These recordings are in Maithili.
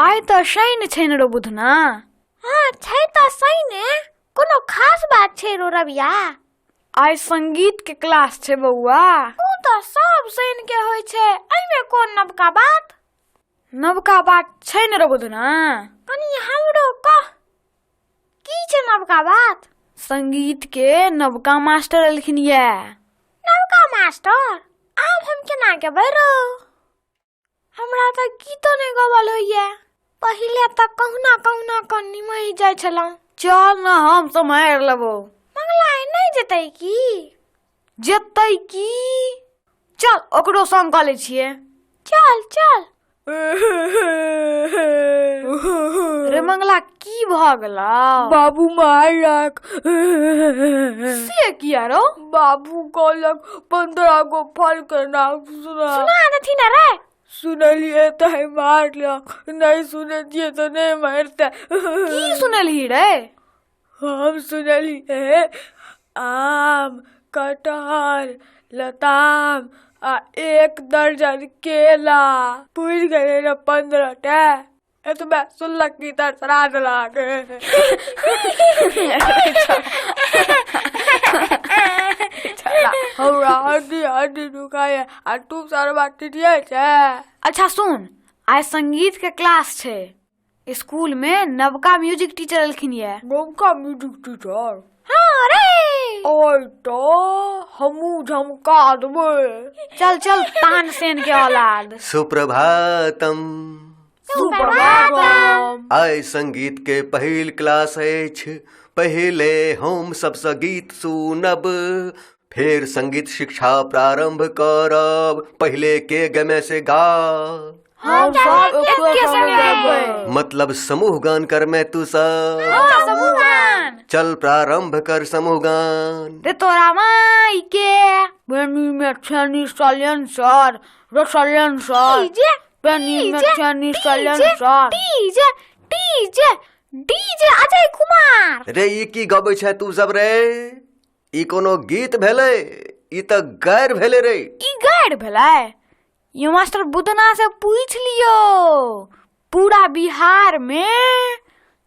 आइ तऽ शनि छै ने रो बुधना। हाँ छै तऽ शनि, कोनो खास बात छै रो रबिया? आइ संगीत के क्लास छै बउआ। ऊ तऽ सब शनि के होइ छै, एहिमे कोन नवका बात? नवका बात छै ने रो बुधना। कनी हमरो कह, की छै नवका बात? संगीत के नवका मास्टर एलखिन ये। नवका मास्टर? आब हम केना गेबै रो? हमरा तऽ गीतो नहि गबल होइए। पहिले तऽ कहुना कहुना कऽ निमहि जाइ छलहुँ। चल न हम सम्हारि लेबो। मंगलाइ नहि जेतै की? जेतै की? चल ओकरो संग कऽ लै छियै। चल चल। रे मंगला की भऽ गेलौ? बाबू मारलक। से किया रो? बाबू कहलक 15 गो फल के नाम सुना। सुना देथिन रे। सुनलिए तऽ मारलक, नहीं सुनतिए तो नहीं मारते। की सुनलही रे? हम सुनलिए आम, कटहर, लताम आ 1 दर्जन केला। पूछ गए न 15 टा। एतबे सुनलक की तरसरा देलक। हमरा हड्डी हड्डी दुखाए आ तू सरवा टिटिए छै। अच्छा सुन, आइ संगीत के क्लास छै। स्कूल में नवका म्यूजिक टीचर एलखिन ये। नवका म्यूजिक टीचर? हाँ रे। ओए तो हमू झमका देबै। चल चल तानसेन के औलाद। सुप्रभातम। सुप्रभातम। आइ संगीत के पहिल क्लास अछि। पहिले हम सबसँ गीत सुनब, फेर संगीत शिक्षा प्रारंभ करब। पहिले के गमे से गा। हम सब एके संगे गाबै। मतलब समूह गान कर में तू सब। हाँ, समूह गान। चल प्रारंभ कर समूह गान। रे तोरा माई के पेनी में छेनी सलेंसर, रसलेंसर। डीजे पेनी में छेनी silencer. DJ DJ DJ Ajay Kumar. रे ई की गबै छै तू सब रे? ई कोनो गीत भेलै? ई तऽ गैर भेलै रे। ई गैर भेलै? ये मास्टर बुधना से पूछ लियो। पूरा बिहार में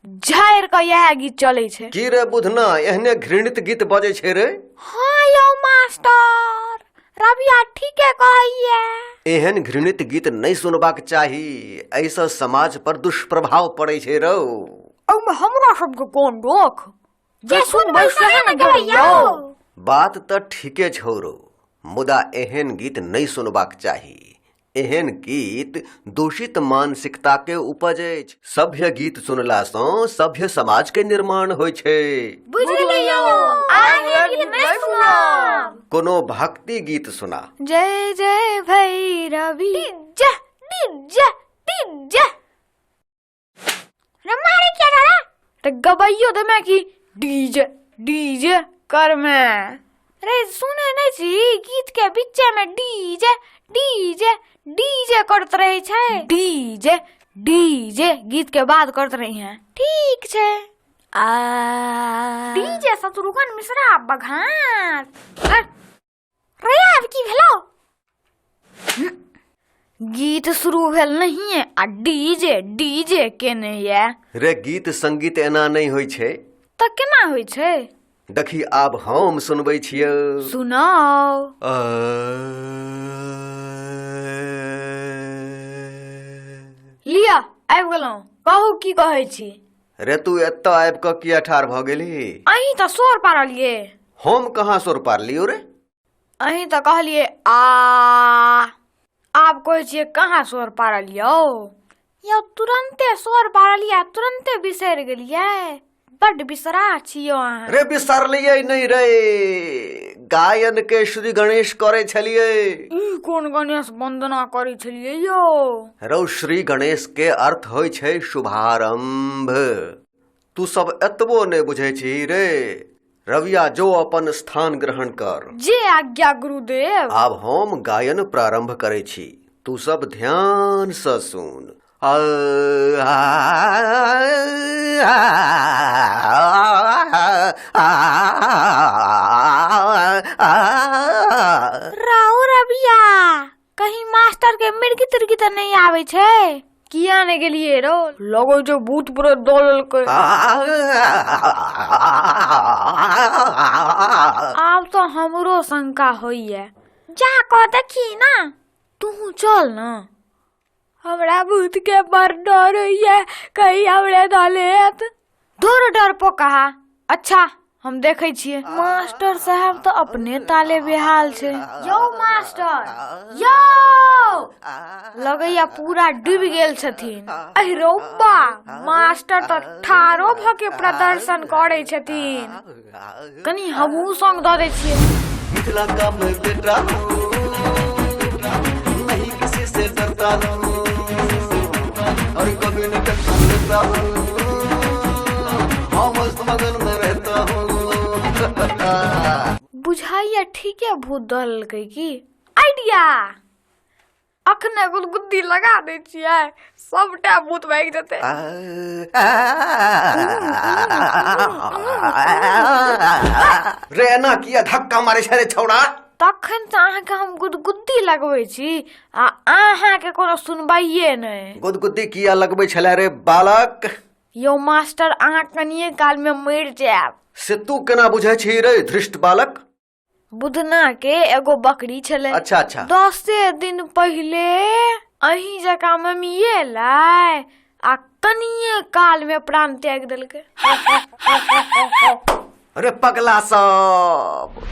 झाड़ के यह गीत चले छै। की रे बुधना, एहने घृणित गीत बजे छै रे? हाँ यौ मास्टर, रबिया ठीके कहैये। एहन घृणित गीत नहीं सुनबाक चाही। ऐसा समाज पर दुष्प्रभाव पड़े छै रो। अब हमरा सबके कोन रोक? जे सुनबै सहे न गबैयौ। बात तऽ ठीके छौ रो, मुदा एहन गीत नहीं सुनबाक चाही। एहन गीत दूषित मानसिकता के उपज अछि। सभ्य गीत सुनला सँ सभ्य समाज के निर्माण होइ छै। बुझलियौ, आगे गीत नहीं सुनब। कोनो भक्ति गीत सुना। जय जय भैरवी। DJ DJ DJ. रमारे क्या रे? तो गबैयो दे मैं की डीजे डीजे कर में। रे सुने नहीं छी, गीत के बीचे में डीजे डीजे डीजे करत रहे छै। डीजे डीजे गीत के बाद करते रही हैं। ठीक छै। आ डीजे शत्रुघ्न मिश्रा बघान। रे आब की भेलो? गीत शुरू भेल नहीं है आ डीजे डीजे केने ये। रे गीत संगीत एना नहीं होइ छै। तो केना होइ छै? देखी आब हम सुनबै छियै। सुनाओ। लिया आबि गेलहुँ, कहू की कहै छी? रे तू एतऽ आबि कऽ किया ठाढ़ भऽ गेली? अहीं तो शोर पारलिए। हम कहाँ सुर पारलियो रे? अहीं तो कहलिए आ। आब कहै छियै कहाँ शोर पारलियो? यौ तुरंते शोर पारलिया, तुरंते बिसरि गेलियै। बड्ड बिसरा छियो अहाँ। रे बिसरलियै नहीं रे, गायन के श्री गणेश करे छलिए। ई कोन गणेश वंदना करे छलिए यौ? रौ श्री गणेश के अर्थ होइ छै शुभारंभ। तू सब एतबो नहीं बुझे छी रे। रविया जो अपन स्थान ग्रहण कर। जे आज्ञा गुरुदेव। आब हम गायन प्रारंभ करे छी, तू सब ध्यान से सुन। राउ रबिया, कहीं मास्टर के मिर्गी तिर्गी तो नहीं आवे छे? किया ने गेलिए रो? लगो जो भूत पूरे दौड़ल के। अब तो हमरो शंका होइए। जा को देखी ना। तू चल ना। हमरा भूत के पर डर होइए, कहीं हमरे धलेत। धुर डर पो कहा। अच्छा हम देखे छिए। मास्टर साहब तो अपने ताले बेहाल छे। यो मास्टर, यो लगैया पूरा डूब गेल छथिन। अहि रौबा, मास्टर तो ठारो भ के प्रदर्शन करे छथिन। कनी हमहू संग द दे छिए। मिथिला का मैं बेटा हूँ, नहीं किसी से डरता हूँ और कभी न डरता हूँ, मस्त मगन में रहता हूँ। बुझाइया ठीक है भूत दल की आइडिया। अखने गुदगुद्दी लगा दे छिए, सबटा भूत भाग जेते। रे एना किया धक्का मारे छे छौड़ा? तखन से अहाँके हम गुदगुद्दी लगबै छी आ अहाँके कोनो सुनबाइए नहीं। गुदगुद्दी किया लगबै छले रे बालक? यो मास्टर अहाँ कनिए काल में मर जायब। से तू केना बुझे छी रे धृष्ट बालक? बुधना के एगो बकरी छले। अच्छा अच्छा। 10 दिन पहले अही जका मम्मीए लाय आ कनिए काल में प्राण त्याग देलकै। अरे पगला सब।